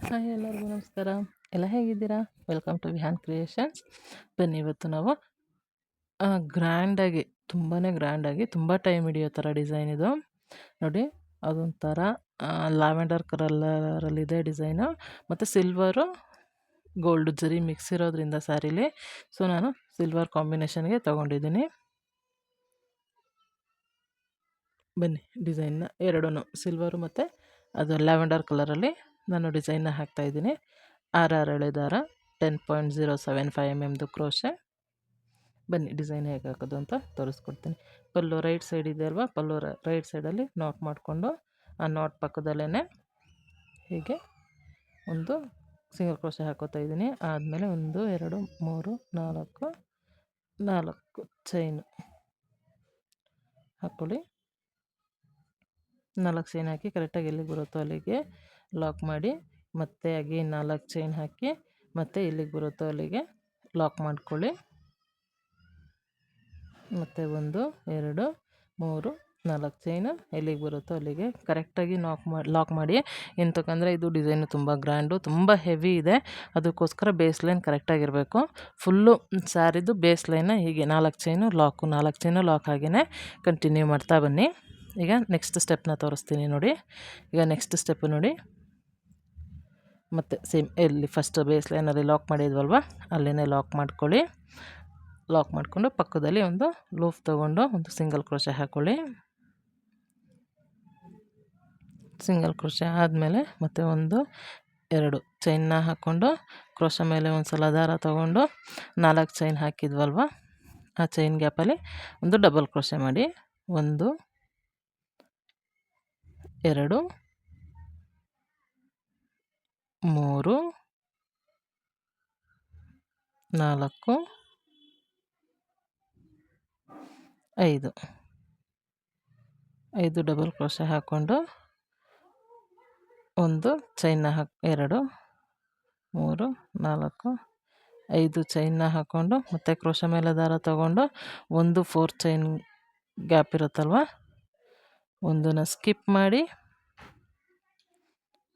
Hi ಎಲ್ಲರಿಗೂ ನಮಸ್ಕಾರ. ಎಲ್ಲ ಹೇಗಿದ್ದೀರಾ? Welcome to Vihan Creations. ಬನ್ನಿ ಇವತ್ತು ನಾವು ಗ್ರ್ಯಾಂಡಾಗಿ ಗ್ರ್ಯಾಂಡಾಗಿ ತುಂಬ ಟೈಮ್ ಹಿಡಿಯೋ ಥರ ಡಿಸೈನ್ ಇದು ನೋಡಿ. ಅದೊಂಥರ ಲ್ಯಾವೆಂಡರ್ ಕಲರಲ್ಲಿದೆ ಡಿಸೈನು, ಮತ್ತು ಸಿಲ್ವರು ಗೋಲ್ಡ್ ಜರಿ ಮಿಕ್ಸ್ ಇರೋದ್ರಿಂದ ಸ್ಯಾರಿಲಿ ಸೊ ನಾನು ಸಿಲ್ವರ್ ಕಾಂಬಿನೇಷನ್ಗೆ ತೊಗೊಂಡಿದ್ದೀನಿ. ಬನ್ನಿ ಡಿಸೈನ್ನ ಎರಡೂ ಸಿಲ್ವರು ಮತ್ತು ಅದು ಲ್ಯಾವೆಂಡರ್ ಕಲರಲ್ಲಿ ನಾನು ಡಿಸೈನ್ನ ಹಾಕ್ತಾಯಿದ್ದೀನಿ. ಎಳೆ ದಾರ 10.075 mm ಕ್ರೋಶೆ. ಬನ್ನಿ ಡಿಸೈನ್ ಹೇಗೆ ಹಾಕೋದು ಅಂತ ತೋರಿಸ್ಕೊಡ್ತೀನಿ. ಪಲ್ಲು ರೈಟ್ ಸೈಡ್ ಇದೆ ಅಲ್ವಾ, ಪಲ್ಲು ರೈಟ್ ಸೈಡಲ್ಲಿ ನಾಟ್ ಮಾಡಿಕೊಂಡು ಆ ನಾಟ್ ಪಕ್ಕದಲ್ಲೇ ಹೀಗೆ ಒಂದು ಸಿಂಗಲ್ ಕ್ರೋಶೆ ಹಾಕೋತಾ ಇದ್ದೀನಿ. ಆದಮೇಲೆ 1 2 3 4 ಚೈನು ಹಾಕ್ಕೊಳ್ಳಿ. 4 ಚೈನ್ ಹಾಕಿ ಕರೆಕ್ಟಾಗಿ ಎಲ್ಲಿಗೆ ಬರುತ್ತೋ ಅಲ್ಲಿಗೆ ಲಾಕ್ ಮಾಡಿ, ಮತ್ತು ಅಗೇನ್ 4 ಚೈನ್ ಹಾಕಿ ಮತ್ತು ಎಲ್ಲಿಗೆ ಬರುತ್ತೋ ಅಲ್ಲಿಗೆ ಲಾಕ್ ಮಾಡ್ಕೊಳ್ಳಿ. ಮತ್ತು 1 2 3 4 ಚೈನು ಎಲ್ಲಿಗೆ ಬರುತ್ತೋ ಅಲ್ಲಿಗೆ ಕರೆಕ್ಟಾಗಿ ಲಾಕ್ ಮಾಡಿ. ಎಂತಕ್ಕಂದರೆ ಇದು ಡಿಸೈನು ತುಂಬ ಗ್ರ್ಯಾಂಡು, ತುಂಬ ಹೆವಿ ಇದೆ, ಅದಕ್ಕೋಸ್ಕರ ಬೇಸ್ ಲೈನ್ ಕರೆಕ್ಟಾಗಿರಬೇಕು. ಫುಲ್ಲು ಸ್ಯಾರಿದು ಬೇಸ್ ಲೈನ್ನ ಹೀಗೆ 4 ಚೈನು ಲಾಕ್ ಹಾಗೆಯೇ ಕಂಟಿನ್ಯೂ ಮಾಡ್ತಾ ಬನ್ನಿ. ಈಗ ನೆಕ್ಸ್ಟ್ ಸ್ಟೆಪ್ನ ತೋರಿಸ್ತೀನಿ ನೋಡಿ. ಈಗ ನೆಕ್ಸ್ಟ್ ಸ್ಟೆಪ್ಪು ನೋಡಿ, ಮತ್ತು ಸೇಮ್ ಎಲ್ಲಿ ಫಸ್ಟ್ ಬೇಸ್ ಲೈನಲ್ಲಿ ಲಾಕ್ ಮಾಡಿದ್ವಲ್ವ ಅಲ್ಲೇ ಲಾಕ್ ಮಾಡ್ಕೊಳ್ಳಿ. ಲಾಕ್ ಮಾಡಿಕೊಂಡು ಪಕ್ಕದಲ್ಲಿ ಒಂದು ಲೂಫ್ ತೊಗೊಂಡು ಒಂದು ಸಿಂಗಲ್ ಕ್ರೋಶೆ ಹಾಕ್ಕೊಳ್ಳಿ. ಸಿಂಗಲ್ ಕ್ರೋಶೆ ಆದಮೇಲೆ ಮತ್ತೆ 1 2 ಚೈನ್ನ ಹಾಕ್ಕೊಂಡು ಕ್ರೋಶೆ ಮೇಲೆ ಒಂದು ಸಲ ದಾರ ತೊಗೊಂಡು 4 ಚೈನ್ ಹಾಕಿದ್ವಲ್ವ ಆ ಚೈನ್ ಗ್ಯಾಪಲ್ಲಿ ಒಂದು ಡಬಲ್ ಕ್ರೋಶೆ ಮಾಡಿ. 1 2 3 4 5 ಡಬಲ್ ಕ್ರೋಶೆ ಹಾಕ್ಕೊಂಡು ಒಂದು ಚೈನ್ನ 2 3 4 5 ಚೈನ್ನ ಹಾಕ್ಕೊಂಡು ಮತ್ತು ಕ್ರೋಶೆ ಮೇಲೆ ದಾರ ತೊಗೊಂಡು 1 4 ಚೈನ್ ಗ್ಯಾಪ್ ಇರುತ್ತಲ್ವ, ಒಂದನ್ನು ಸ್ಕಿಪ್ ಮಾಡಿ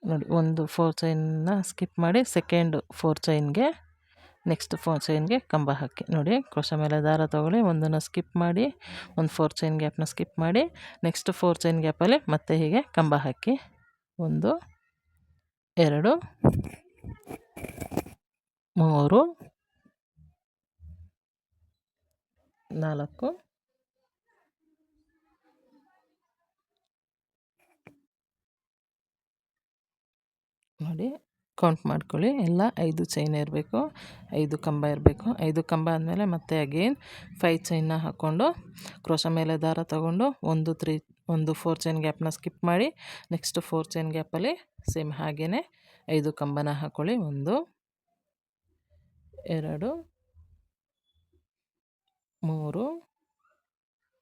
ನೋಡಿ. 1 4 ಚೈನ್ನ ಸ್ಕಿಪ್ ಮಾಡಿ ಸೆಕೆಂಡ್ 4 ಚೈನ್ಗೆ ನೆಕ್ಸ್ಟ್ 4 ಚೈನ್ಗೆ ಕಂಬ ಹಾಕಿ ನೋಡಿ. ಕ್ರೋಶೆ ಮೇಲೆ ದಾರ ತೊಗೊಳ್ಳಿ, ಒಂದನ್ನು ಸ್ಕಿಪ್ ಮಾಡಿ, ಒಂದು 4 ಚೈನ್ ಗ್ಯಾಪ್ನ ಸ್ಕಿಪ್ ಮಾಡಿ ನೆಕ್ಸ್ಟ್ 4 ಚೈನ್ ಗ್ಯಾಪಲ್ಲಿ ಮತ್ತೆ ಹೀಗೆ ಕಂಬ ಹಾಕಿ. 1 2 3 4 ನೋಡಿ, ಕೌಂಟ್ ಮಾಡ್ಕೊಳ್ಳಿ. ಎಲ್ಲ 5 ಚೈನ್ ಇರಬೇಕು, 5 ಕಂಬ ಇರಬೇಕು. 5 ಕಂಬ ಆದಮೇಲೆ ಮತ್ತೆ ಅಗೇನ್ 5 ಚೈನ್ನ ಹಾಕ್ಕೊಂಡು ಕ್ರೋಶೆ ಮೇಲೆ ದಾರ ತೊಗೊಂಡು ಒಂದು 4 ಚೈನ್ ಗ್ಯಾಪ್ನ ಸ್ಕಿಪ್ ಮಾಡಿ ನೆಕ್ಸ್ಟ್ 4 ಚೈನ್ ಗ್ಯಾಪಲ್ಲಿ ಸೇಮ್ ಹಾಗೆಯೇ 5 ಕಂಬನ ಹಾಕ್ಕೊಳ್ಳಿ. 1 2 3 4.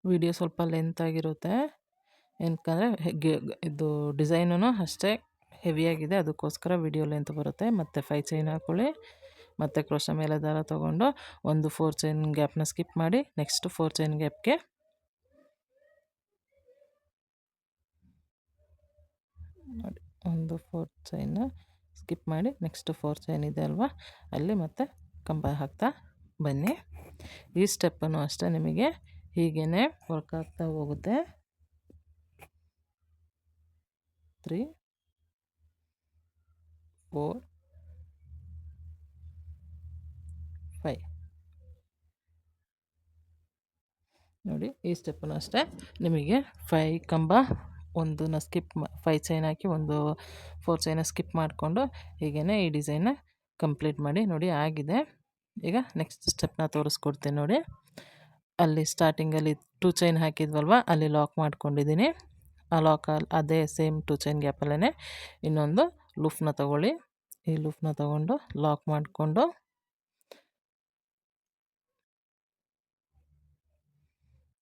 ವಿಡಿಯೋ ಸ್ವಲ್ಪ ಲೆಂತ್ ಆಗಿರುತ್ತೆ, ಏನಕ್ಕಂದರೆ ಇದು ಡಿಸೈನೂ ಅಷ್ಟೇ ಹೆವಿಯಾಗಿದೆ, ಅದಕ್ಕೋಸ್ಕರ ವಿಡಿಯೋ ಲೆಂತ್ ಬರುತ್ತೆ. ಮತ್ತು 5 ಚೈನ್ ಹಾಕ್ಕೊಳ್ಳಿ, ಮತ್ತು ಕ್ರೋಶೆ ಮೇಲೆ ದಾರ ತೊಗೊಂಡು ಒಂದು 4 ಚೈನ್ ಗ್ಯಾಪ್ನ ಸ್ಕಿಪ್ ಮಾಡಿ ನೆಕ್ಸ್ಟ್ 4 ಚೈನ್ ಗ್ಯಾಪ್ಗೆ ನೋಡಿ ಒಂದು 4 ಚೈನ್ನ ಸ್ಕಿಪ್ ಮಾಡಿ ನೆಕ್ಸ್ಟ್ 4 ಚೈನ್ ಇದೆ ಅಲ್ವಾ ಅಲ್ಲಿ ಮತ್ತೆ ಕಂಬ ಹಾಕ್ತಾ ಬನ್ನಿ. ಈ ಸ್ಟೆಪ್ಪನ್ನು ಅಷ್ಟೇ ನಿಮಗೆ ಹೀಗೇ ವರ್ಕ್ ಆಗ್ತಾ ಹೋಗುತ್ತೆ. 3 4 5 ನೋಡಿ. ಈ ಸ್ಟೆಪ್ಪನ್ನು ಅಷ್ಟೇ ನಿಮಗೆ 5 ಕಂಬ ಒಂದನ್ನು ಸ್ಕಿಪ್ 5 ಚೈನ್ ಹಾಕಿ ಒಂದು 4 ಚೈನ ಸ್ಕಿಪ್ ಮಾಡಿಕೊಂಡು ಹೀಗೇ ಈ ಡಿಸೈನ್ನ ಕಂಪ್ಲೀಟ್ ಮಾಡಿ ನೋಡಿ. ಆಗಿದೆ. ಈಗ ನೆಕ್ಸ್ಟ್ ಸ್ಟೆಪ್ನ ತೋರಿಸ್ಕೊಡ್ತೀನಿ ನೋಡಿ. ಅಲ್ಲಿ ಸ್ಟಾರ್ಟಿಂಗಲ್ಲಿ 2 ಚೈನ್ ಹಾಕಿದ್ವಲ್ವ ಅಲ್ಲಿ ಲಾಕ್ ಮಾಡ್ಕೊಂಡಿದ್ದೀನಿ. ಆ ಅದೇ ಸೇಮ್ 2 ಚೈನ್ ಗ್ಯಾಪಲ್ಲೇ ಇನ್ನೊಂದು ಲೂಫ್ನ ತೊಗೊಳ್ಳಿ. ಈ ಲೂಫ್ನ ತೊಗೊಂಡು ಲಾಕ್ ಮಾಡಿಕೊಂಡು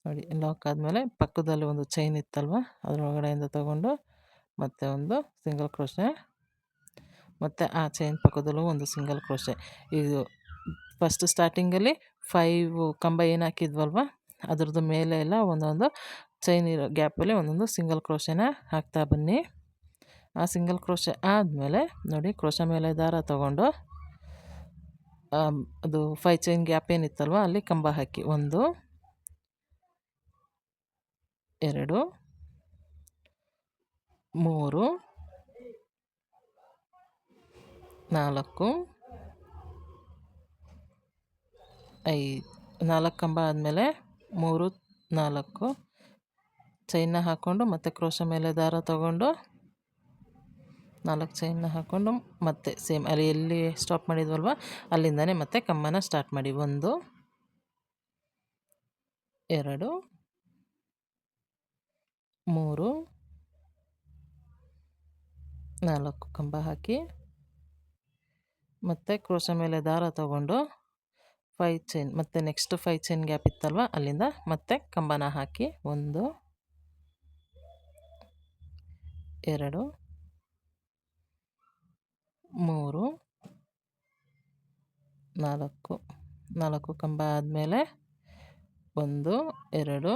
ನೋಡಿ, ಲಾಕ್ ಆದಮೇಲೆ ಪಕ್ಕದಲ್ಲಿ ಒಂದು ಚೈನ್ ಇತ್ತಲ್ವ ಅದರೊಳಗಡೆಯಿಂದ ತೊಗೊಂಡು ಮತ್ತೆ ಒಂದು ಸಿಂಗಲ್ ಕ್ರೋಶೆ, ಮತ್ತು ಆ ಚೈನ್ ಪಕ್ಕದಲ್ಲೂ ಒಂದು ಸಿಂಗಲ್ ಕ್ರೋಶೆ. ಇದು ಫಸ್ಟ್ ಸ್ಟಾರ್ಟಿಂಗಲ್ಲಿ 5 ಕಂಬ ಏನು ಹಾಕಿದ್ವಲ್ವ ಅದ್ರದ್ದು ಮೇಲೆ ಎಲ್ಲ ಒಂದೊಂದು ಚೈನ್ ಇರೋ ಗ್ಯಾಪಲ್ಲಿ ಒಂದೊಂದು ಸಿಂಗಲ್ ಕ್ರೋಶೆನ ಹಾಕ್ತಾ ಬನ್ನಿ. ಆ ಸಿಂಗಲ್ ಕ್ರೋಶೆ ಆದಮೇಲೆ ನೋಡಿ, ಕ್ರೋಶ ಮೇಲೆ ದಾರ ತಗೊಂಡು ಅದು 5 ಚೈನ್ ಗ್ಯಾಪ್ ಏನಿತ್ತಲ್ವ ಅಲ್ಲಿ ಕಂಬ ಹಾಕಿ 1 2 3 4 5 4 ಕಂಬ ಆದಮೇಲೆ 3 4 ಚೈನ್ನ ಹಾಕ್ಕೊಂಡು ಮತ್ತೆ ಕ್ರೋಶ ಮೇಲೆ ದಾರ ತಗೊಂಡು 4 ಚೈನ್ನ ಹಾಕ್ಕೊಂಡು ಮತ್ತೆ ಸೇಮ್ ಅಲ್ಲಿ ಎಲ್ಲಿ ಸ್ಟಾಪ್ ಮಾಡಿದ್ವಲ್ವ ಅಲ್ಲಿಂದನೇ ಮತ್ತೆ ಕಂಬನ ಸ್ಟಾರ್ಟ್ ಮಾಡಿ. 1 2 3 4 ಕಂಬ ಹಾಕಿ ಮತ್ತೆ ಕ್ರೋಶ ಮೇಲೆ ದಾರ ತಗೊಂಡು 5 ಚೈನ್ ಮತ್ತೆ ನೆಕ್ಸ್ಟ್ 5 ಚೈನ್ ಗ್ಯಾಪ್ ಇತ್ತಲ್ವ ಅಲ್ಲಿಂದ ಮತ್ತೆ ಕಂಬನ ಹಾಕಿ 1 2 3 4 ಕಂಬ ಆದಮೇಲೆ 1 2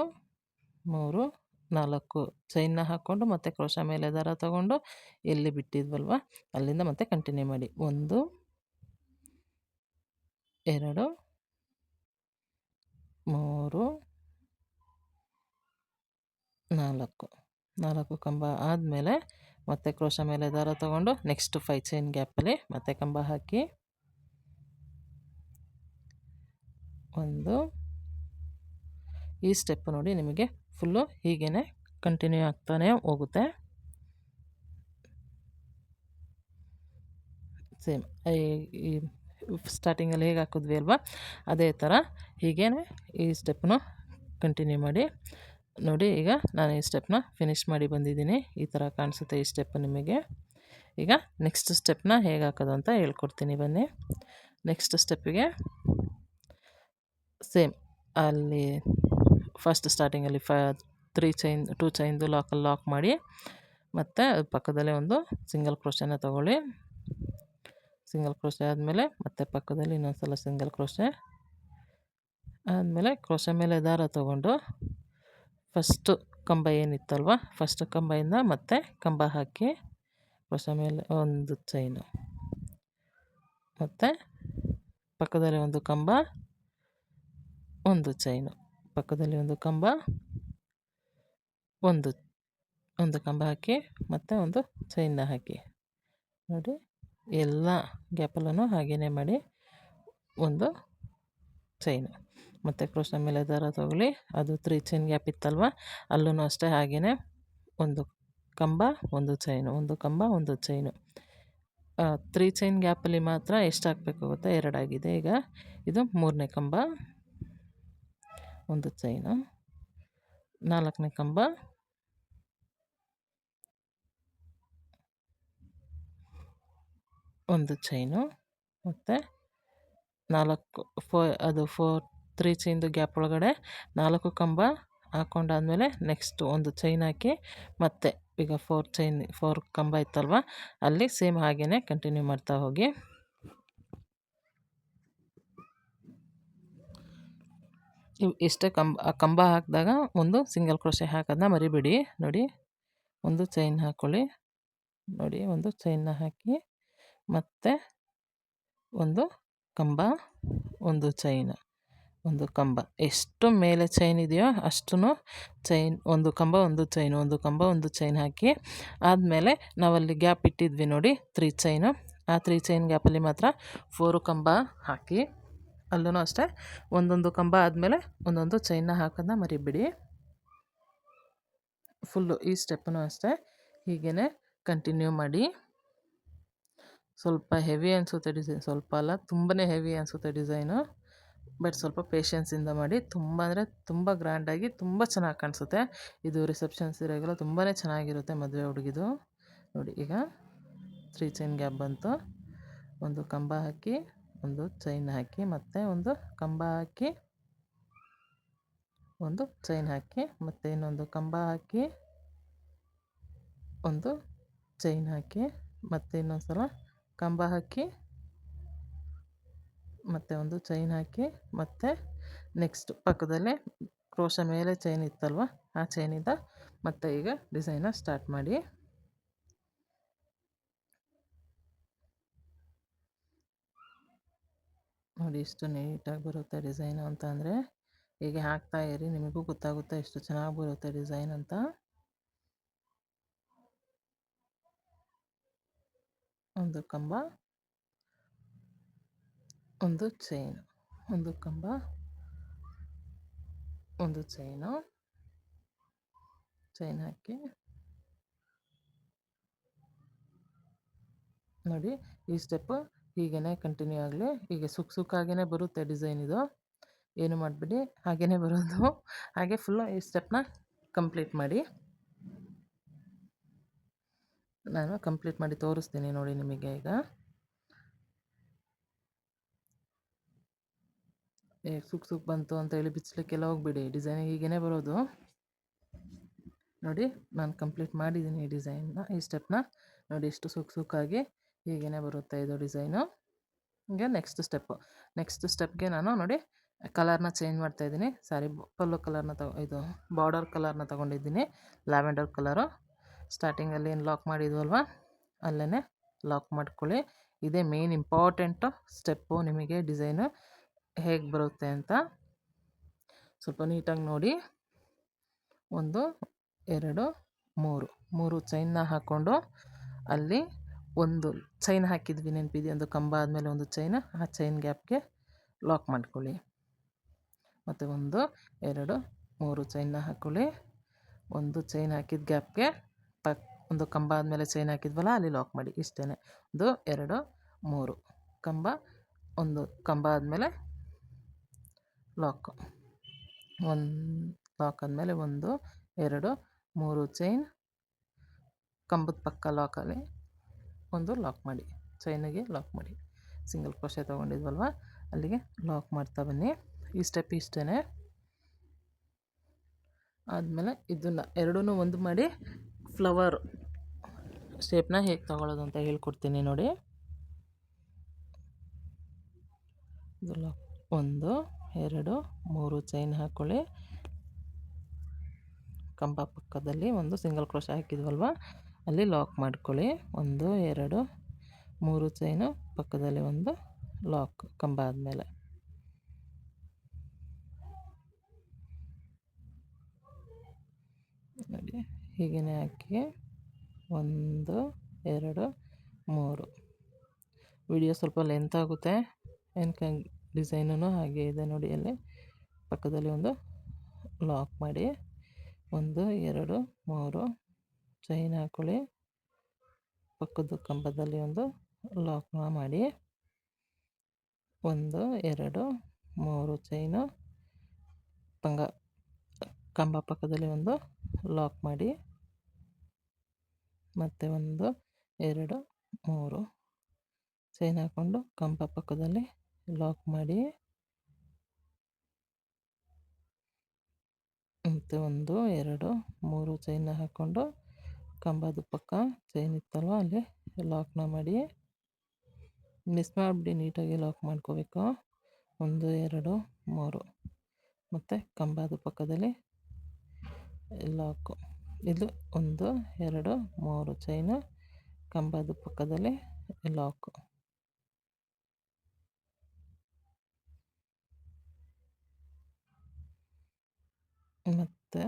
3 4 ಚೈನ್ನ ಹಾಕ್ಕೊಂಡು ಮತ್ತೆ ಕ್ರೋಶ ಮೇಲೆ ದಾರ ತಗೊಂಡು ಎಲ್ಲಿ ಬಿಟ್ಟಿದ್ವಲ್ವ ಅಲ್ಲಿಂದ ಮತ್ತೆ ಕಂಟಿನ್ಯೂ ಮಾಡಿ. 1 2 3 4 ಕಂಬ ಆದಮೇಲೆ ಮತ್ತೆ ಕ್ರೋಶ ಮೇಲೆ ದಾರ ತಗೊಂಡು ನೆಕ್ಸ್ಟ್ 5 ಚೈನ್ ಗ್ಯಾಪಲ್ಲಿ ಮತ್ತೆ ಕಂಬ ಹಾಕಿ 1 ಈ ಸ್ಟೆಪ್ ನೋಡಿ ನಿಮಗೆ ಫುಲ್ಲು ಹೀಗೇ ಕಂಟಿನ್ಯೂ ಆಗ್ತಾನೆ ಹೋಗುತ್ತೆ. ಸೇಮ್ ಈ ಸ್ಟಾರ್ಟಿಂಗಲ್ಲಿ ಹೇಗೆ ಹಾಕಿದ್ವಿ ಅಲ್ವಾ ಅದೇ ಥರ ಹೀಗೇ ಈ ಸ್ಟೆಪ್ನು ಕಂಟಿನ್ಯೂ ಮಾಡಿ. ನೋಡಿ, ಈಗ ನಾನು ಈ ಸ್ಟೆಪ್ನ ಫಿನಿಷ್ ಮಾಡಿ ಬಂದಿದ್ದೀನಿ. ಈ ಥರ ಕಾಣಿಸುತ್ತೆ ಈ ಸ್ಟೆಪ್ ನಿಮಗೆ. ಈಗ ನೆಕ್ಸ್ಟ್ ಸ್ಟೆಪ್ನ ಹೇಗೆ ಹಾಕೋದು ಅಂತ ಹೇಳ್ಕೊಡ್ತೀನಿ ಬನ್ನಿ. ನೆಕ್ಸ್ಟ್ ಸ್ಟೆಪ್ಪಿಗೆ ಸೇಮ್ ಅಲ್ಲಿ ಫಸ್ಟ್ ಸ್ಟಾರ್ಟಿಂಗಲ್ಲಿ 3 ಚೈನ್ 2 ಚೈನ್ದು ಲಾಕ್ ಮಾಡಿ ಮತ್ತು ಪಕ್ಕದಲ್ಲೇ ಒಂದು ಸಿಂಗಲ್ ಕ್ರೋಶೆನ ತೊಗೊಳ್ಳಿ. ಸಿಂಗಲ್ ಕ್ರೋಶೆ ಆದಮೇಲೆ ಮತ್ತೆ ಪಕ್ಕದಲ್ಲಿ ಇನ್ನೊಂದು ಸಲ ಸಿಂಗಲ್ ಕ್ರೋಶೆ ಆದಮೇಲೆ ಕ್ರೋಶೆ ಮೇಲೆ ದಾರ ತಗೊಂಡು ಫಸ್ಟು ಕಂಬ ಏನಿತ್ತಲ್ವ ಫಸ್ಟ್ ಕಂಬದಿಂದ ಮತ್ತೆ ಕಂಬ ಹಾಕಿ ಕ್ರೋಶೆ ಮೇಲೆ ಒಂದು ಚೈನು ಮತ್ತು ಪಕ್ಕದಲ್ಲಿ ಒಂದು ಕಂಬ ಒಂದು ಚೈನು, ಪಕ್ಕದಲ್ಲಿ ಒಂದು ಕಂಬ ಒಂದು ಕಂಬ ಹಾಕಿ ಮತ್ತು ಒಂದು ಚೈನ್ನ ಹಾಕಿ. ನೋಡಿ, ಎಲ್ಲ ಗ್ಯಾಪಲ್ಲೂ ಹಾಗೆಯೇ ಮಾಡಿ. ಒಂದು ಚೈನು ಮತ್ತು ಕ್ರೋಶ ಮೇಲೆ ದಾರ ತಗೊಳ್ಳಿ. ಅದು 3 ಚೈನ್ ಗ್ಯಾಪ್ ಇತ್ತಲ್ವ ಅಲ್ಲೂ ಅಷ್ಟೇ ಹಾಗೆಯೇ ಒಂದು ಕಂಬ ಒಂದು ಚೈನು, ಒಂದು ಕಂಬ ಒಂದು ಚೈನು. 3 ಚೈನ್ ಗ್ಯಾಪಲ್ಲಿ ಮಾತ್ರ ಎಷ್ಟು ಹಾಕಬೇಕು ಗೊತ್ತಾ, 2 ಆಗಿದೆ. ಈಗ ಇದು 3ನೇ ಕಂಬ ಒಂದು ಚೈನು, 4ನೇ ಕಂಬ ಒಂದು ಚೈನು ಮತ್ತು 3 ಚೈನ್ದು ಗ್ಯಾಪ್ ಒಳಗಡೆ 4 ಕಂಬ ಹಾಕ್ಕೊಂಡಾದ್ಮೇಲೆ ನೆಕ್ಸ್ಟ್ ಒಂದು ಚೈನ್ ಹಾಕಿ ಮತ್ತೆ ಈಗ 4 ಕಂಬ ಇತ್ತಲ್ವ ಅಲ್ಲಿ ಸೇಮ್ ಹಾಗೆಯೇ ಕಂಟಿನ್ಯೂ ಮಾಡ್ತಾ ಹೋಗಿ. ಇಷ್ಟೇ ಕಂಬ ಹಾಕಿದಾಗ ಒಂದು ಸಿಂಗಲ್ ಕ್ರೋಶೆ ಹಾಕೋದನ್ನ ಮರಿಬೇಡಿ. ನೋಡಿ, ಒಂದು ಚೈನ್ ಹಾಕ್ಕೊಳ್ಳಿ. ನೋಡಿ, ಒಂದು ಚೈನ್ನ ಹಾಕಿ ಮತ್ತು ಒಂದು ಕಂಬ ಒಂದು ಚೈನು, ಒಂದು ಕಂಬ ಎಷ್ಟು ಮೇಲೆ ಚೈನ್ ಇದೆಯೋ ಅಷ್ಟು ಚೈನ್, ಒಂದು ಕಂಬ ಒಂದು ಚೈನು, ಒಂದು ಕಂಬ ಒಂದು ಚೈನ್ ಹಾಕಿ ಆದಮೇಲೆ ನಾವಲ್ಲಿ ಗ್ಯಾಪ್ ಇಟ್ಟಿದ್ವಿ ನೋಡಿ 3 ಚೈನು, ಆ 3 ಚೈನ್ ಗ್ಯಾಪಲ್ಲಿ ಮಾತ್ರ 4 ಕಂಬ ಹಾಕಿ ಅಲ್ಲೂ ಅಷ್ಟೇ ಒಂದೊಂದು ಕಂಬ ಆದಮೇಲೆ ಒಂದೊಂದು ಚೈನ್ನ ಹಾಕೋದನ್ನ ಮರಿಬೇಡಿ. ಫುಲ್ಲು ಈ ಸ್ಟೆಪ್ಪನ್ನು ಅಷ್ಟೇ ಹೀಗೇ ಕಂಟಿನ್ಯೂ ಮಾಡಿ. ಸ್ವಲ್ಪ ಹೆವಿ ಅನಿಸುತ್ತೆ ಡಿಸೈನ್, ಸ್ವಲ್ಪ ಅಲ್ಲ ತುಂಬಾ ಹೆವಿ ಅನಿಸುತ್ತೆ ಡಿಸೈನು, ಬಟ್ ಸ್ವಲ್ಪ ಪೇಷನ್ಸಿಂದ ಮಾಡಿ. ತುಂಬ ಅಂದರೆ ತುಂಬ ಗ್ರ್ಯಾಂಡಾಗಿ ತುಂಬ ಚೆನ್ನಾಗಿ ಕಾಣಿಸುತ್ತೆ. ಇದು ರಿಸೆಪ್ಷನ್ ಸೀರೆಗೆಲ್ಲ ತುಂಬಾ ಚೆನ್ನಾಗಿರುತ್ತೆ ಮದುವೆ ಹುಡುಗಿದು. ನೋಡಿ, ಈಗ 3 ಚೈನ್ ಗ್ಯಾಪ್ ಬಂತು, ಒಂದು ಕಂಬ ಹಾಕಿ ಒಂದು ಚೈನ್ ಹಾಕಿ ಮತ್ತು ಒಂದು ಕಂಬ ಹಾಕಿ ಒಂದು ಚೈನ್ ಹಾಕಿ ಮತ್ತು ಇನ್ನೊಂದು ಕಂಬ ಹಾಕಿ ಒಂದು ಚೈನ್ ಹಾಕಿ ಮತ್ತು ಇನ್ನೊಂದು ಸಲ ಕಂಬ ಹಾಕಿ ಮತ್ತು ಒಂದು ಚೈನ್ ಹಾಕಿ ಮತ್ತು ನೆಕ್ಸ್ಟ್ ಪಕ್ಕದಲ್ಲೇ ಕ್ರೋಶ ಮೇಲೆ ಚೈನ್ ಇತ್ತಲ್ವ, ಆ ಚೈನಿಂದ ಮತ್ತೆ ಈಗ ಡಿಸೈನ ಸ್ಟಾರ್ಟ್ ಮಾಡಿ. ನೋಡಿ ಎಷ್ಟು ನೀಟಾಗಿ ಬರುತ್ತೆ ಡಿಸೈನು ಅಂತ ಅಂದರೆ. ಹೀಗೆ ಹಾಕ್ತಾ ಇರಿ, ನಿಮಗೂ ಗೊತ್ತಾಗುತ್ತೆ ಎಷ್ಟು ಚೆನ್ನಾಗಿ ಬರುತ್ತೆ ಡಿಸೈನ್ ಅಂತ. ಒಂದು ಕಂಬ, ಒಂದು ಚೈನು, ಒಂದು ಕಂಬ, ಒಂದು ಚೈನು, ಚೈನ್ ಹಾಕಿ ನೋಡಿ. ಈ ಸ್ಟೆಪ್ಪು ಹೀಗೇ ಕಂಟಿನ್ಯೂ ಆಗಲಿ. ಹೀಗೆ ಸುಕ್ಕಾಗೇ ಬರುತ್ತೆ ಡಿಸೈನ್ ಇದು, ಏನು ಮಾಡಿಬಿಡಿ, ಹಾಗೇ ಬರೋದು. ಹಾಗೆ ಫುಲ್ಲು ಈ ಸ್ಟೆಪ್ನ ಕಂಪ್ಲೀಟ್ ಮಾಡಿ. ನಾನು ಕಂಪ್ಲೀಟ್ ಮಾಡಿ ತೋರಿಸ್ತೀನಿ ನೋಡಿ ನಿಮಗೆ. ಈಗ ಸುಕ್ ಬಂತು ಅಂತ ಹೇಳಿ ಬಿಚ್ಚಲಿಕ್ಕೆಲ್ಲ ಹೋಗ್ಬಿಡಿ, ಡಿಸೈನ್ ಹೀಗೇ ಬರೋದು. ನೋಡಿ ನಾನು ಕಂಪ್ಲೀಟ್ ಮಾಡಿದ್ದೀನಿ ಈ ಡಿಸೈನ್ನ, ಈ ಸ್ಟೆಪ್ನ. ನೋಡಿ ಎಷ್ಟು ಸುಕ್ಕಾಗಿ ಹೀಗೇ ಬರುತ್ತೆ ಇದು ಡಿಸೈನು. ಈಗ ನೆಕ್ಸ್ಟ್ ಸ್ಟೆಪ್ಗೆ ನಾನು ನೋಡಿ ಕಲರ್ನ ಚೇಂಜ್ ಮಾಡ್ತಾಯಿದ್ದೀನಿ. ಸಾರಿ, ಪಲ್ಲು ಕಲರ್ನ ಇದು ಬಾರ್ಡರ್ ಕಲರ್ನ ತೊಗೊಂಡಿದ್ದೀನಿ, ಲ್ಯಾವೆಂಡರ್ ಕಲರು. ಸ್ಟಾರ್ಟಿಂಗಲ್ಲಿ ಏನು ಲಾಕ್ ಮಾಡಿದ್ವಲ್ವ, ಅಲ್ಲೇ ಲಾಕ್ ಮಾಡ್ಕೊಳ್ಳಿ. ಇದೇ ಮೇನ್ ಇಂಪಾರ್ಟೆಂಟು ಸ್ಟೆಪ್ಪು, ನಿಮಗೆ ಡಿಸೈನು ಹೇಗೆ ಬರುತ್ತೆ ಅಂತ. ಸ್ವಲ್ಪ ನೀಟಾಗಿ ನೋಡಿ. 1 2 3 ಚೈನ್ನ ಹಾಕ್ಕೊಂಡು ಅಲ್ಲಿ ಒಂದು ಚೈನ್ ಹಾಕಿದ್ವಿ ನೆನಪಿದೆ, ಒಂದು ಕಂಬ ಆದಮೇಲೆ ಒಂದು ಚೈನ್, ಆ ಚೈನ್ ಗ್ಯಾಪ್ಗೆ ಲಾಕ್ ಮಾಡ್ಕೊಳ್ಳಿ. ಮತ್ತು 1 2 3 ಚೈನ್ನ ಹಾಕ್ಕೊಳ್ಳಿ. ಒಂದು ಚೈನ್ ಹಾಕಿದ ಗ್ಯಾಪ್ಗೆ ಒಂದು ಕಂಬ ಆದಮೇಲೆ ಚೈನ್ ಹಾಕಿದ್ವಲ್ಲ, ಅಲ್ಲಿ ಲಾಕ್ ಮಾಡಿ. ಇಷ್ಟೇ, 1 2 3 ಕಂಬ, ಒಂದು ಕಂಬ ಆದಮೇಲೆ ಲಾಕ್, ಲಾಕ್ ಆದಮೇಲೆ 1 2 3 ಚೈನ್, ಕಂಬದ ಪಕ್ಕ ಲಾಕಲ್ಲಿ ಒಂದು ಲಾಕ್ ಮಾಡಿ, ಚೈನಿಗೆ ಲಾಕ್ ಮಾಡಿ. ಸಿಂಗಲ್ ಕ್ರೋಶೆ ತೊಗೊಂಡಿದ್ವಲ್ವ, ಅಲ್ಲಿಗೆ ಲಾಕ್ ಮಾಡ್ತಾ ಬನ್ನಿ. ಈ ಸ್ಟೆಪ್ ಇಷ್ಟೇ. ಆದಮೇಲೆ ಇದನ್ನು ಎರಡೂ ಒಂದು ಮಾಡಿ ಫ್ಲವರ್ ಶೇಪ್ನ ಹೇಗೆ ತಗೊಳ್ಳೋದು ಅಂತ ಹೇಳ್ಕೊಡ್ತೀನಿ ನೋಡಿ. ಇದು ಲಾಕ್, 1 2 3 ಚೈನ್ ಹಾಕ್ಕೊಳ್ಳಿ. ಕಂಬ ಪಕ್ಕದಲ್ಲಿ ಒಂದು ಸಿಂಗಲ್ ಕ್ರೋಶ ಹಾಕಿದ್ವಲ್ವ, ಅಲ್ಲಿ ಲಾಕ್ ಮಾಡ್ಕೊಳ್ಳಿ. 1 2 3 ಚೈನು, ಪಕ್ಕದಲ್ಲಿ ಒಂದು ಲಾಕ್ ಕಂಬ ಆದಮೇಲೆ. ನೋಡಿ ಹೀಗೇ ಹಾಕಿ 1 2 3. ವಿಡಿಯೋ ಸ್ವಲ್ಪ ಲೆಂತ್ ಆಗುತ್ತೆ, ಏನಕ್ಕೆ ಡಿಸೈನೂ ಹಾಗೆ ಇದೆ ನೋಡಿ. ಅಲ್ಲಿ ಪಕ್ಕದಲ್ಲಿ ಒಂದು ಲಾಕ್ ಮಾಡಿ. 1 2 3 ಚೈನ್ ಹಾಕ್ಕೊಳ್ಳಿ. ಪಕ್ಕದ ಕಂಬದಲ್ಲಿ ಒಂದು ಲಾಕ್ನ ಮಾಡಿ. 1 2 3 ಚೈನು, ಕಂಬ ಪಕ್ಕದಲ್ಲಿ ಒಂದು ಲಾಕ್ ಮಾಡಿ. ಮತ್ತು 1 2 3 ಚೈನ್ ಹಾಕ್ಕೊಂಡು ಕಂಬ ಪಕ್ಕದಲ್ಲಿ ಲಾಕ್ ಮಾಡಿ. ಮತ್ತು 1 2 3 ಚೈನ್ನ ಹಾಕ್ಕೊಂಡು ಕಂಬದ ಪಕ್ಕ ಚೈನ್ ಇತ್ತಲ್ವ, ಅಲ್ಲಿ ಲಾಕ್ನ ಮಾಡಿ. ಮಿಸ್ ಮಾಡಿಬಿಡಿ, ನೀಟಾಗಿ ಲಾಕ್ ಮಾಡ್ಕೋಬೇಕು. 1 2 3 ಮತ್ತು ಕಂಬದ ಪಕ್ಕದಲ್ಲಿ ಲಾಕು. ಇದು 1 2 3 ಚೈನು, ಕಂಬದ ಪಕ್ಕದಲ್ಲಿ ಲಾಕು. ಮತ್ತು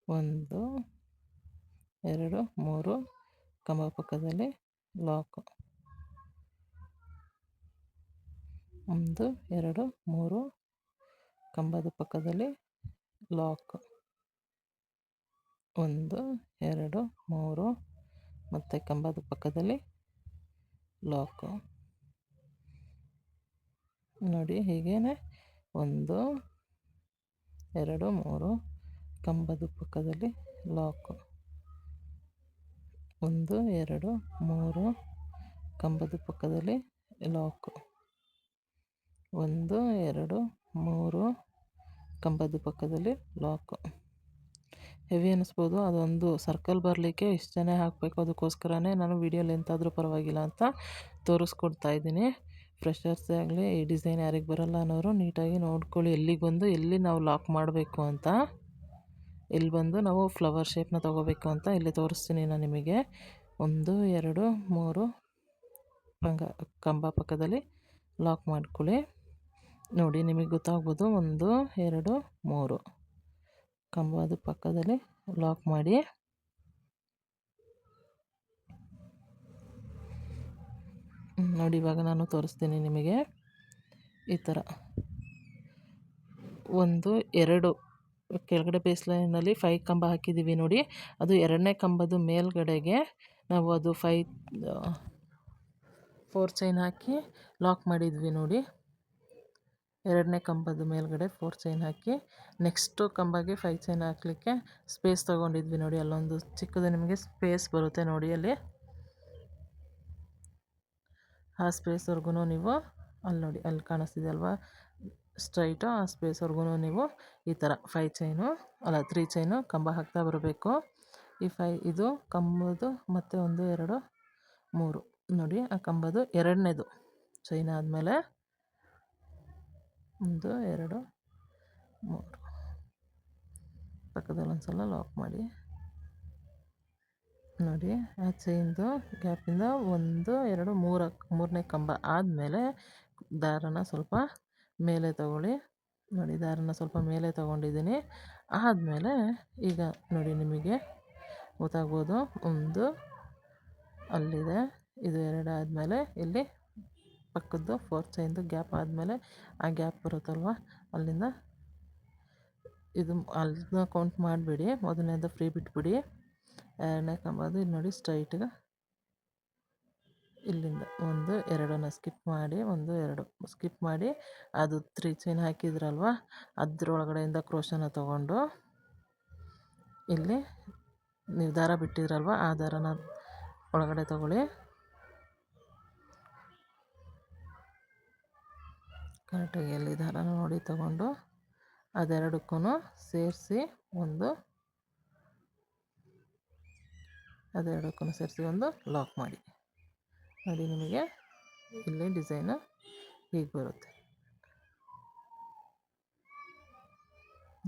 1 2 3 ಕಂಬ ಪಕ್ಕದಲ್ಲಿ ಲಾಕು. 1 2 3 ಕಂಬದ ಪಕ್ಕದಲ್ಲಿ ಲಾಕ್. 1 2 3 ಮತ್ತು ಕಂಬದ ಪಕ್ಕದಲ್ಲಿ ಲಾಕು. ನೋಡಿ ಹೀಗೇ 1 2 3 ಕಂಬದ ಪಕ್ಕದಲ್ಲಿ ಲಾಕು. 1 2 3 ಕಂಬದ ಪಕ್ಕದಲ್ಲಿ ಲಾಕು. 1 2 3 ಕಂಬದ ಪಕ್ಕದಲ್ಲಿ ಲಾಕು. ಹೆವಿ ಅನ್ನಿಸ್ಬೋದು, ಅದೊಂದು ಸರ್ಕಲ್ ಬರಲಿಕ್ಕೆ ಇಷ್ಟೇ ಹಾಕಬೇಕು. ಅದಕ್ಕೋಸ್ಕರನೇ ನಾನು ವೀಡಿಯೋ ಲೆಂತ್ ಆದರೂ ಪರವಾಗಿಲ್ಲ ಅಂತ ತೋರಿಸ್ಕೊಡ್ತಾ ಇದ್ದೀನಿ. ಫ್ರೆಷರ್ಸೇ ಆಗಲಿ ಈ ಡಿಸೈನ್ ಯಾರಿಗೆ ಬರೋಲ್ಲ ಅನ್ನೋರು ನೀಟಾಗಿ ನೋಡ್ಕೊಳ್ಳಿ, ಎಲ್ಲಿಗೆ ಬಂದು ಎಲ್ಲಿ ನಾವು ಲಾಕ್ ಮಾಡಬೇಕು ಅಂತ, ಇಲ್ಲಿ ಬಂದು ನಾವು ಫ್ಲವರ್ ಶೇಪ್ನ ತೊಗೋಬೇಕು ಅಂತ ಇಲ್ಲಿ ತೋರಿಸ್ತೀನಿ ನಾನು ನಿಮಗೆ. 1 2 3 ಕಂಬ ಪಕ್ಕದಲ್ಲಿ ಲಾಕ್ ಮಾಡ್ಕೊಳ್ಳಿ. ನೋಡಿ ನಿಮಗೆ ಗೊತ್ತಾಗ್ಬೋದು. 1 2 3 ಕಂಬದ ಪಕ್ಕದಲ್ಲಿ ಲಾಕ್ ಮಾಡಿ. ನೋಡಿ ಇವಾಗ ನಾನು ತೋರಿಸ್ತೀನಿ ನಿಮಗೆ. ಈ ಥರ 1 2 ಕೆಳಗಡೆ ಬೇಸ್ ಲೈನಲ್ಲಿ 5 ಕಂಬ ಹಾಕಿದ್ದೀವಿ ನೋಡಿ. ಅದು 2ನೇ ಕಂಬದ ಮೇಲ್ಗಡೆಗೆ ನಾವು ಅದು 4 ಚೈನ್ ಹಾಕಿ ಲಾಕ್ ಮಾಡಿದ್ವಿ ನೋಡಿ. 2ನೇ ಕಂಬದ ಮೇಲ್ಗಡೆ 4 ಚೈನ್ ಹಾಕಿ ನೆಕ್ಸ್ಟು ಕಂಬಗೆ 5 ಚೈನ್ ಹಾಕಲಿಕ್ಕೆ ಸ್ಪೇಸ್ ತೊಗೊಂಡಿದ್ವಿ ನೋಡಿ. ಅಲ್ಲೊಂದು ಚಿಕ್ಕದು ನಿಮಗೆ ಸ್ಪೇಸ್ ಬರುತ್ತೆ ನೋಡಿ, ಅಲ್ಲಿ ಆ ಸ್ಪೇಸ್ವರೆಗೂ ನೀವು ಅಲ್ಲಿ ನೋಡಿ, ಅಲ್ಲಿ ಕಾಣಿಸ್ತಿದೆ ಅಲ್ವಾ ಸ್ಟ್ರೈಟು, ಆ ಸ್ಪೇಸ್ವರೆಗೂ ನೀವು ಈ ಥರ 3 ಚೈನು ಕಂಬ ಹಾಕ್ತಾ ಬರಬೇಕು. ಇದು ಕಂಬದ್ದು ಮತ್ತು 1 2 3 ನೋಡಿ, ಆ ಕಂಬದ್ದು 2ನೇದು ಚೈನ್ ಆದಮೇಲೆ 1 2 3 ಪಕ್ಕದಲ್ಲಿ ಒಂದು ಸಲ ಲಾಕ್ ಮಾಡಿ. ನೋಡಿ ಆ ಚೈನ್ದು ಗ್ಯಾಪಿಂದ 1 2 3ನೇ ಕಂಬ ಆದಮೇಲೆ ದಾರನ ಸ್ವಲ್ಪ ಮೇಲೆ ತಗೊಳ್ಳಿ. ನೋಡಿ ದಾರನ ಸ್ವಲ್ಪ ಮೇಲೆ ತೊಗೊಂಡಿದ್ದೀನಿ. ಆದಮೇಲೆ ಈಗ ನೋಡಿ ನಿಮಗೆ ಗೊತ್ತಾಗ್ಬೋದು, 1 ಅಲ್ಲಿದೆ, ಇದು 2 ಆದಮೇಲೆ ಇಲ್ಲಿ ಪಕ್ಕದ್ದು 4 ಚೈನ್ದು ಗ್ಯಾಪ್ ಆದಮೇಲೆ ಆ ಗ್ಯಾಪ್ ಬರುತ್ತಲ್ವ, ಅಲ್ಲಿಂದ ಇದು ಅಲ್ಲಿಂದ ಕೌಂಟ್ ಮಾಡಿಬಿಡಿ. ಮೊದಲನೇದು ಫ್ರೀ ಬಿಟ್ಬಿಡಿ. 2ನೇ ಕಂಬದು ಇಲ್ಲಿ ನೋಡಿ ಸ್ಟ್ರೈಟ್ಗೆ ಇಲ್ಲಿಂದ 1 2ನ ಸ್ಕಿಪ್ ಮಾಡಿ 1 2 ಸ್ಕಿಪ್ ಮಾಡಿ ಅದು 3 ಚೈನ್ ಹಾಕಿದ್ರಲ್ವ, ಅದರೊಳಗಡೆಯಿಂದ ಕ್ರೋಶನ ತೊಗೊಂಡು ಇಲ್ಲಿ ನೀವು ದಾರ ಬಿಟ್ಟಿದ್ರಲ್ವ ಆ ದಾರನ ಒಳಗಡೆ ತೊಗೊಳ್ಳಿ. ಕರೆಕ್ಟಾಗಿ ಎಲ್ಲಿ ದಾರನ ನೋಡಿ ತೊಗೊಂಡು ಅದೆರಡಕ್ಕೂ ಸೇರಿಸಿ ಒಂದು ಲಾಕ್ ಮಾಡಿ. ನೋಡಿ ನಿಮಗೆ ಇಲ್ಲಿ ಡಿಸೈನು ಹೀಗೆ ಬರುತ್ತೆ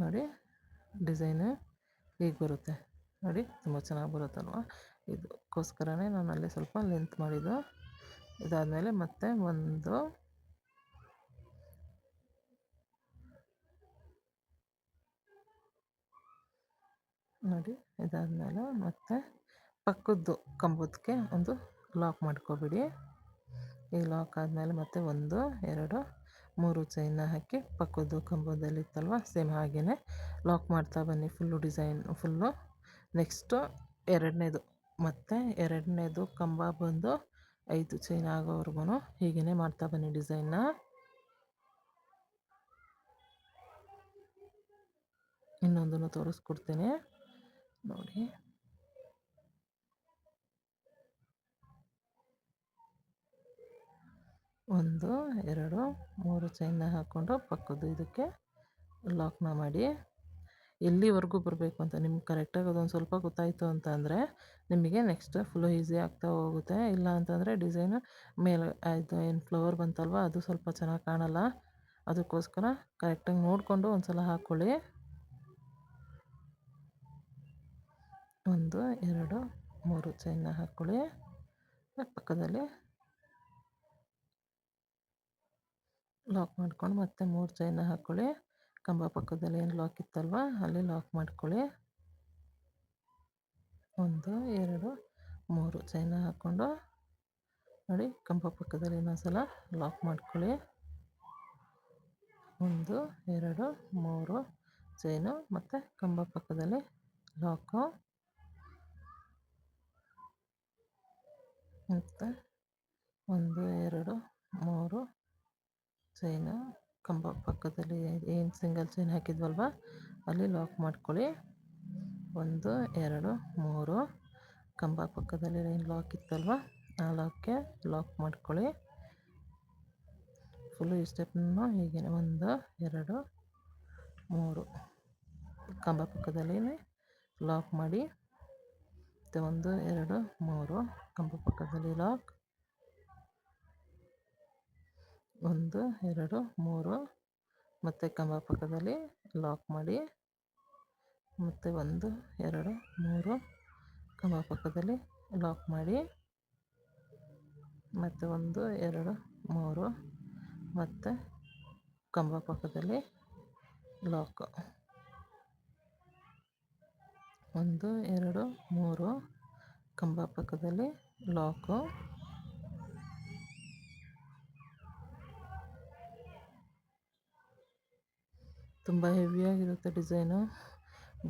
ನೋಡಿ, ಡಿಸೈನು ಹೀಗೆ ಬರುತ್ತೆ ನೋಡಿ, ತುಂಬ ಚೆನ್ನಾಗಿ ಬರುತ್ತಲ್ವ. ಇದಕ್ಕೋಸ್ಕರನೇ ನಾನು ಅಲ್ಲಿ ಸ್ವಲ್ಪ ಲೆಂತ್ ಮಾಡಿದ್ದು. ಇದಾದಮೇಲೆ ಮತ್ತೆ ನೋಡಿ, ಇದಾದಮೇಲೆ ಮತ್ತೆ ಪಕ್ಕದ್ದು ಕಂಬದಕ್ಕೆ ಒಂದು ಲಾಕ್ ಮಾಡ್ಕೊಬಿಡಿ. ಈಗ ಲಾಕ್ ಆದಮೇಲೆ ಮತ್ತೆ 1 2 3 ಚೈನ್ನ ಹಾಕಿ ಪಕ್ಕದ್ದು ಕಂಬದಲ್ಲಿತ್ತಲ್ವ ಸೇಮ್ ಹಾಗೆಯೇ ಲಾಕ್ ಮಾಡ್ತಾ ಬನ್ನಿ ಫುಲ್ಲು. ನೆಕ್ಸ್ಟು 2ನೇದು ಮತ್ತು 2ನೇದು ಕಂಬ ಬಂದು 5 ಚೈನ್ ಆಗೋವರೆಗೂ ಹೀಗೇ ಮಾಡ್ತಾ ಬನ್ನಿ ಡಿಸೈನ್ನ. ಇನ್ನೊಂದನ್ನು ತೋರಿಸ್ಕೊಡ್ತೀನಿ ನೋಡಿ. 1 2 3 ಚೈನ್ನ ಹಾಕ್ಕೊಂಡು ಪಕ್ಕದ್ದು ಇದಕ್ಕೆ ಲಾಕ್ನ ಮಾಡಿ. ಎಲ್ಲಿವರೆಗೂ ಬರಬೇಕು ಅಂತ ನಿಮ್ಗೆ ಕರೆಕ್ಟಾಗಿ ಅದೊಂದು ಸ್ವಲ್ಪ ಗೊತ್ತಾಯಿತು ಅಂತ ಅಂದರೆ ನಿಮಗೆ ನೆಕ್ಸ್ಟ್ ಫುಲ್ಲು ಈಸಿ ಆಗ್ತಾ ಹೋಗುತ್ತೆ. ಇಲ್ಲ ಅಂತಂದರೆ ಡಿಸೈನು ಮೇಲೆ ಇದು ಏನು ಫ್ಲವರ್ ಬಂತಲ್ವ ಅದು ಸ್ವಲ್ಪ ಚೆನ್ನಾಗಿ ಕಾಣಲ್ಲ. ಅದಕ್ಕೋಸ್ಕರ ಕರೆಕ್ಟಾಗಿ ನೋಡಿಕೊಂಡು ಒಂದು ಸಲ ಹಾಕ್ಕೊಳ್ಳಿ. 1 2 3 ಚೈನ್ನ ಹಾಕ್ಕೊಳ್ಳಿ. ಪಕ್ಕದಲ್ಲಿ ಲಾಕ್ ಮಾಡ್ಕೊಂಡು ಮತ್ತೆ 3 ಚೈನ್ನ ಹಾಕ್ಕೊಳ್ಳಿ. ಕಂಬ ಪಕ್ಕದಲ್ಲಿ ಏನು ಲಾಕ್ ಇತ್ತಲ್ವ ಅಲ್ಲಿ ಲಾಕ್ ಮಾಡ್ಕೊಳ್ಳಿ. 1 2 3 ಚೈನ್ನ ಹಾಕ್ಕೊಂಡು ನೋಡಿ ಕಂಬ ಪಕ್ಕದಲ್ಲಿ ಇನ್ನೊಂದ್ಸಲ ಲಾಕ್ ಮಾಡ್ಕೊಳ್ಳಿ. 1 2 3 ಚೈನು ಮತ್ತು ಕಂಬ ಪಕ್ಕದಲ್ಲಿ ಲಾಕು, ಮತ್ತು 1 2 3 ಚೈನು ಕಂಬ ಪಕ್ಕದಲ್ಲಿ ಏನು ಸಿಂಗಲ್ ಚೈನ್ ಹಾಕಿದ್ವಲ್ವ ಅಲ್ಲಿ ಲಾಕ್ ಮಾಡ್ಕೊಳ್ಳಿ. 1 2 3 ಕಂಬ ಪಕ್ಕದಲ್ಲಿ ಏನು ಲಾಕ್ ಇತ್ತಲ್ವ ಆ ಲಾಕ್ಗೆ ಲಾಕ್ ಮಾಡ್ಕೊಳ್ಳಿ. ಫುಲ್ಲು ಈ ಸ್ಟೆಪ್ನ ಹೀಗೆ 1 2 3 ಕಂಬ ಪಕ್ಕದಲ್ಲಿ ಲಾಕ್ ಮಾಡಿ. ಮತ್ತು 1 2 3 ಕಂಬ ಪಕ್ಕದಲ್ಲಿ ಲಾಕ್, 1 2 3 ಮತ್ತು ಕಂಬ ಪಕ್ಕದಲ್ಲಿ ಲಾಕ್ ಮಾಡಿ, ಮತ್ತು 1 2 3 ಕಂಬ ಪಕ್ಕದಲ್ಲಿ ಲಾಕ್ ಮಾಡಿ, ಮತ್ತು 1 2 3 ಮತ್ತು ಕಂಬ ಪಕ್ಕದಲ್ಲಿ ಲಾಕ್. 1 2 3 ಕಂಬ ಪಕ್ಕದಲ್ಲಿ ಲಾಕು. ತುಂಬ ಹೆವಿಯಾಗಿರುತ್ತೆ ಡಿಸೈನು,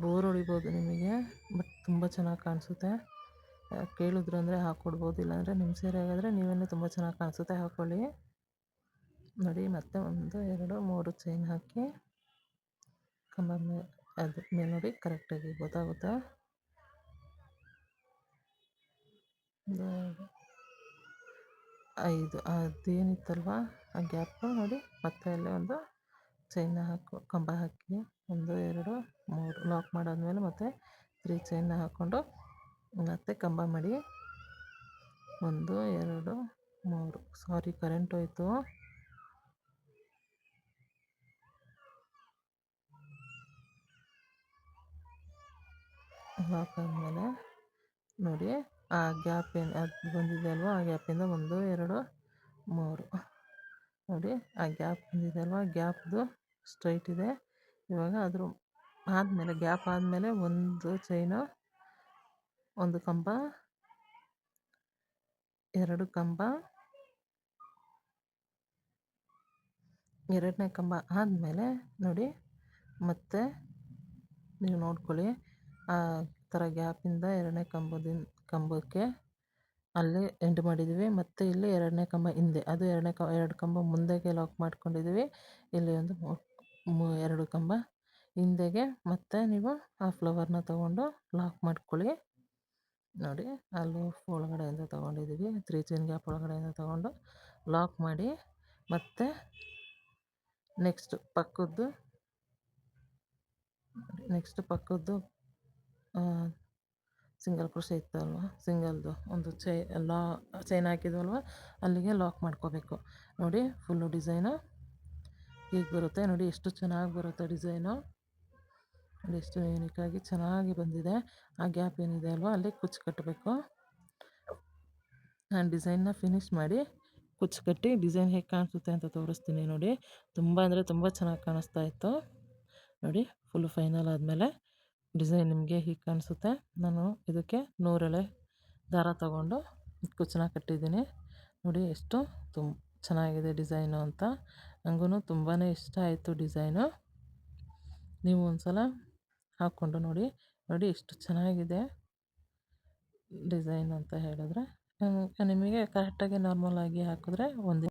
ಬೋರ್ ಹೊಡಿಬೋದು ನಿಮಗೆ, ಬಟ್ ತುಂಬ ಚೆನ್ನಾಗಿ ಕಾಣಿಸುತ್ತೆ. ಕೇಳಿದ್ರು ಅಂದರೆ ಹಾಕ್ಕೊಡ್ಬೋದು, ಇಲ್ಲಾಂದರೆ ನಿಮ್ಮ ಸೀರೆ ಆಗಿದ್ರೆ ನೀವೇ ತುಂಬ ಚೆನ್ನಾಗಿ ಕಾಣಿಸುತ್ತೆ, ಹಾಕ್ಕೊಳ್ಳಿ. ನೋಡಿ, ಮತ್ತೆ 1 2 3 ಚೈನ್ ಹಾಕಿ ಕಂಬ ಮೇಲೆ ಅದ್ರ ಮೇಲೆ ನೋಡಿ ಕರೆಕ್ಟಾಗಿ ಗೊತ್ತಾಗುತ್ತೆ. 5 ಅದೇನಿತ್ತಲ್ವ ಆ ಗ್ಯಾಪು ನೋಡಿ, ಮತ್ತೆ ಅಲ್ಲೇ ಒಂದು ಚೈನ್ನ ಕಂಬ ಹಾಕಿ 1 2 3 ಲಾಕ್ ಮಾಡಾದ್ಮೇಲೆ ಮತ್ತೆ 3 ಚೈನ್ನ ಹಾಕ್ಕೊಂಡು ಮತ್ತೆ ಕಂಬ ಮಾಡಿ. 1 2 3 ಸಾರಿ ಕರೆಂಟ್ ಹೋಯ್ತು. ಲಾಕ್ ಆದಮೇಲೆ ನೋಡಿ ಆ ಗ್ಯಾಪ್ ಏನು ಅದು ಬಂದಿದೆ ಅಲ್ವಾ, ಆ ಗ್ಯಾಪಿಂದ 1 2 3 ನೋಡಿ ಆ ಗ್ಯಾಪ್ ಬಂದಿದೆ ಅಲ್ವಾ, ಗ್ಯಾಪ್ದು ಸ್ಟ್ರೈಟ್ ಇದೆ. ಇವಾಗ ಅದ್ರ ಆದಮೇಲೆ ಗ್ಯಾಪ್ ಆದಮೇಲೆ 1 ಚೈನು, 1 ಕಂಬ, 2 ಕಂಬ, 2ನೇ ಕಂಬ ಆದಮೇಲೆ ನೋಡಿ ಮತ್ತೆ ನೀವು ನೋಡ್ಕೊಳ್ಳಿ, ಆ ಥರ ಗ್ಯಾಪಿಂದ 2ನೇ ಕಂಬಕ್ಕೆ ಅಲ್ಲೇ ಎಂಡ್ ಮಾಡಿದ್ದೀವಿ. ಮತ್ತು ಇಲ್ಲಿ 2ನೇ ಕಂಬ ಹಿಂದೆ, ಅದು 2 ಕಂಬ ಮುಂದೆಗೆ ಲಾಕ್ ಮಾಡ್ಕೊಂಡಿದ್ದೀವಿ. ಇಲ್ಲಿ ಒಂದು 2 ಕಂಬ ಹಿಂದೆಗೆ ಮತ್ತೆ ನೀವು ಆ ಫ್ಲವರ್ನ ತೊಗೊಂಡು ಲಾಕ್ ಮಾಡ್ಕೊಳ್ಳಿ. ನೋಡಿ ಅಲ್ಲೂ ಒಳಗಡೆಯಿಂದ ತೊಗೊಂಡಿದ್ದೀವಿ, 3 ಚೈನ್ ಗ್ಯಾಪ್ ಒಳಗಡೆಯಿಂದ ತೊಗೊಂಡು ಲಾಕ್ ಮಾಡಿ. ಮತ್ತು ನೆಕ್ಸ್ಟ್ ಪಕ್ಕದ್ದು ಸಿಂಗಲ್ ಕ್ರೋಶೆ ಇತ್ತಲ್ವ, ಸಿಂಗಲ್ದು ಒಂದು ಚೈನ್ ಹಾಕಿದ್ವಲ್ವ, ಅಲ್ಲಿಗೆ ಲಾಕ್ ಮಾಡ್ಕೋಬೇಕು. ನೋಡಿ ಫುಲ್ಲು ಡಿಸೈನು ಹೀಗೆ ಬರುತ್ತೆ. ನೋಡಿ ಎಷ್ಟು ಚೆನ್ನಾಗಿ ಬರುತ್ತೆ ಡಿಸೈನು, ನೋಡಿ ಎಷ್ಟು ಯೂನಿಕಾಗಿ ಚೆನ್ನಾಗಿ ಬಂದಿದೆ. ಆ ಗ್ಯಾಪ್ ಏನಿದೆ ಅಲ್ವ ಅಲ್ಲಿ ಕುಚ್ಚು ಕಟ್ಟಬೇಕು. ನಾನು ಡಿಸೈನ್ನ ಫಿನಿಶ್ ಮಾಡಿ ಕುಚ್ಚು ಕಟ್ಟಿ ಡಿಸೈನ್ ಹೇಗೆ ಕಾಣಿಸುತ್ತೆ ಅಂತ ತೋರಿಸ್ತೀನಿ. ನೋಡಿ ತುಂಬ ಅಂದರೆ ತುಂಬ ಚೆನ್ನಾಗಿ ಕಾಣಿಸ್ತಾ ಇತ್ತು. ನೋಡಿ ಫುಲ್ಲು ಫೈನಲ್ ಆದಮೇಲೆ ಡಿಸೈನ್ ನಿಮಗೆ ಹೀಗೆ ಕಾಣಿಸುತ್ತೆ. ನಾನು ಇದಕ್ಕೆ 100 ಎಳೆ ದಾರ ತಗೊಂಡು ಕುಚ್ಚನ್ನ ಕಟ್ಟಿದ್ದೀನಿ. ನೋಡಿ ಎಷ್ಟು ಚೆನ್ನಾಗಿದೆ ಡಿಸೈನು ಅಂತ, ನನಗೂ ತುಂಬಾ ಇಷ್ಟ ಆಯಿತು ಡಿಸೈನು. ನೀವು ಒಂದ್ಸಲ ಹಾಕ್ಕೊಂಡು ನೋಡಿ. ನೋಡಿ ಎಷ್ಟು ಚೆನ್ನಾಗಿದೆ ಡಿಸೈನ್ ಅಂತ ಹೇಳಿದ್ರೆ, ನಿಮಗೆ ಕರೆಕ್ಟಾಗಿ ನಾರ್ಮಲಾಗಿ ಹಾಕಿದ್ರೆ ಒಂದೇ